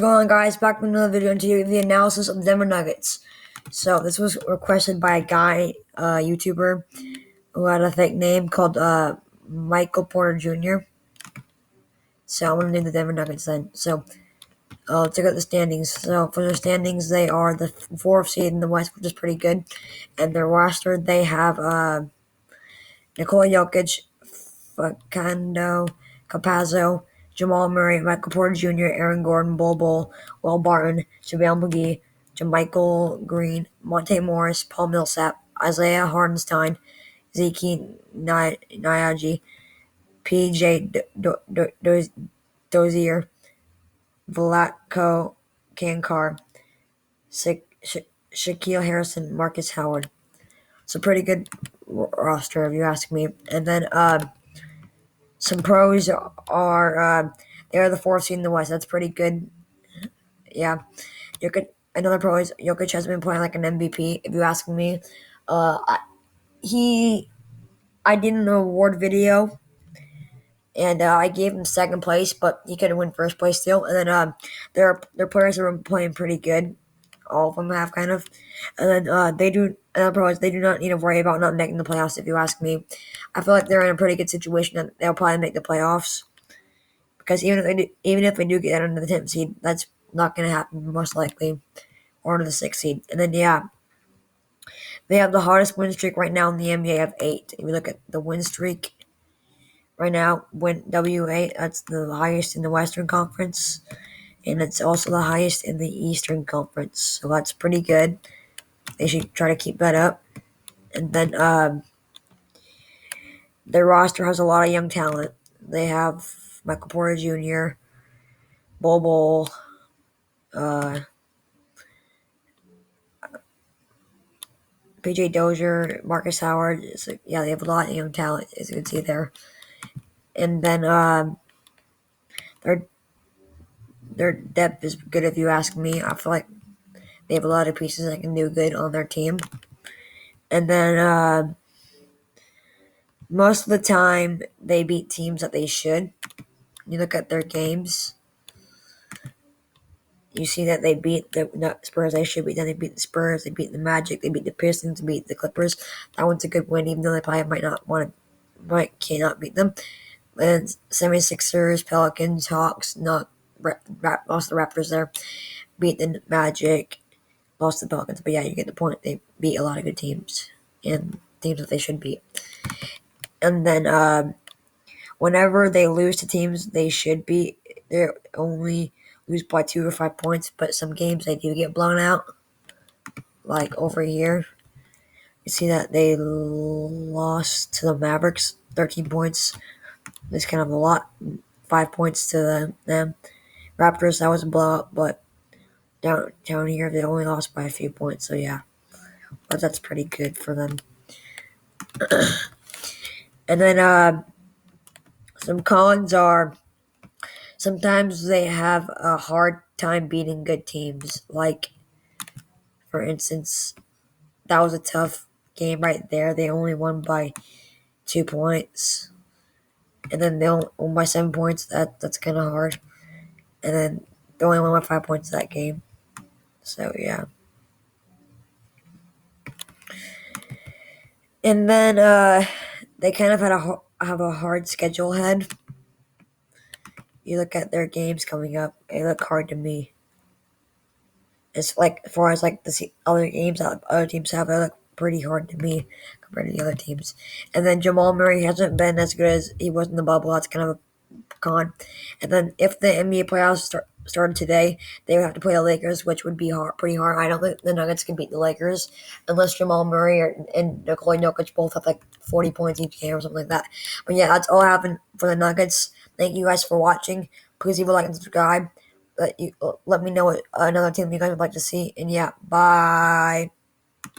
Going on, guys, back with another video into the analysis of the Denver Nuggets. So this was requested by a guy, YouTuber, who had a fake name called Michael Porter Jr. So I'm gonna do the Denver Nuggets then. So let's look at the standings. So for the standings, they are the fourth seed in the West, which is pretty good. And their roster, they have Nikola Jokic, Facundo Campazzo, Jamal Murray, Michael Porter Jr., Aaron Gordon, Bol, Will Barton, JaVale McGee, JaMychal Green, Monte Morris, Paul Millsap, Isaiah Hartenstein, Zeke Nnaji, PJ Dozier, Vlatko Kankar, Shaquille Harrison, Marcus Howard. It's a pretty good roster, if you ask me. And then some pros are they are the fourth seed in the West. That's pretty good. Yeah, another pro is Jokic has been playing like an MVP. If you ask me, I did an award video and I gave him second place, but he couldn't win first place still. And then their players have been playing pretty good. All of them have kind of, and then they do. Another pro is they do not need to worry about not making the playoffs. If you ask me, I feel like they're in a pretty good situation and they'll probably make the playoffs. Because even if they do get under the 10th seed, that's not going to happen most likely, or under the 6th seed. And then they have the hardest win streak right now in the NBA of 8. If you look at the win streak right now, W8, that's the highest in the Western Conference, and it's also the highest in the Eastern Conference. So that's pretty good. They should try to keep that up. And then their roster has a lot of young talent. They have Michael Porter Jr., Bol, PJ Dozier, Marcus Howard. So, yeah, they have a lot of young talent, as you can see there. And then their depth is good, if you ask me. I feel like they have a lot of pieces that can do good on their team. And then most of the time, they beat teams that they should. You look at their games, you see that they beat the Spurs they should beat. Then they beat the Spurs, they beat the Magic, they beat the Pistons, they beat the Clippers. That one's a good win, even though they probably cannot beat them. And 76ers, Pelicans, Hawks, lost the Raptors there, beat the Magic, lost the Pelicans. But yeah, you get the point. They beat a lot of good teams and teams that they should beat. And then whenever they lose to teams they should beat, they only lose by 2 or 5 points. But some games they do get blown out, like over here. You see that they lost to the Mavericks, 13 points. It's kind of a lot. 5 points to them. Raptors, that was a blowout, but down here they only lost by a few points. So yeah, but that's pretty good for them. And then some cons are sometimes they have a hard time beating good teams. Like, for instance, that was a tough game right there. They only won by 2 points. And then they only won by 7 points. That's kind of hard. And then they only won by 5 points that game. So, yeah. And then they kind of have a hard schedule ahead. You look at their games coming up, they look hard to me. It's like, as far as like the other games that other teams have, they look pretty hard to me compared to the other teams. And then Jamal Murray hasn't been as good as he was in the bubble. That's kind of a con. And then if the NBA playoffs started today, they would have to play the Lakers, which would be pretty hard. I don't think the Nuggets can beat the Lakers unless Jamal Murray and Nikola Jokic both have like 40 points each game or something like that. But yeah, that's all I have for the Nuggets. Thank you guys for watching. Please leave a like and subscribe. Let me know what another team you guys would like to see. And yeah, bye.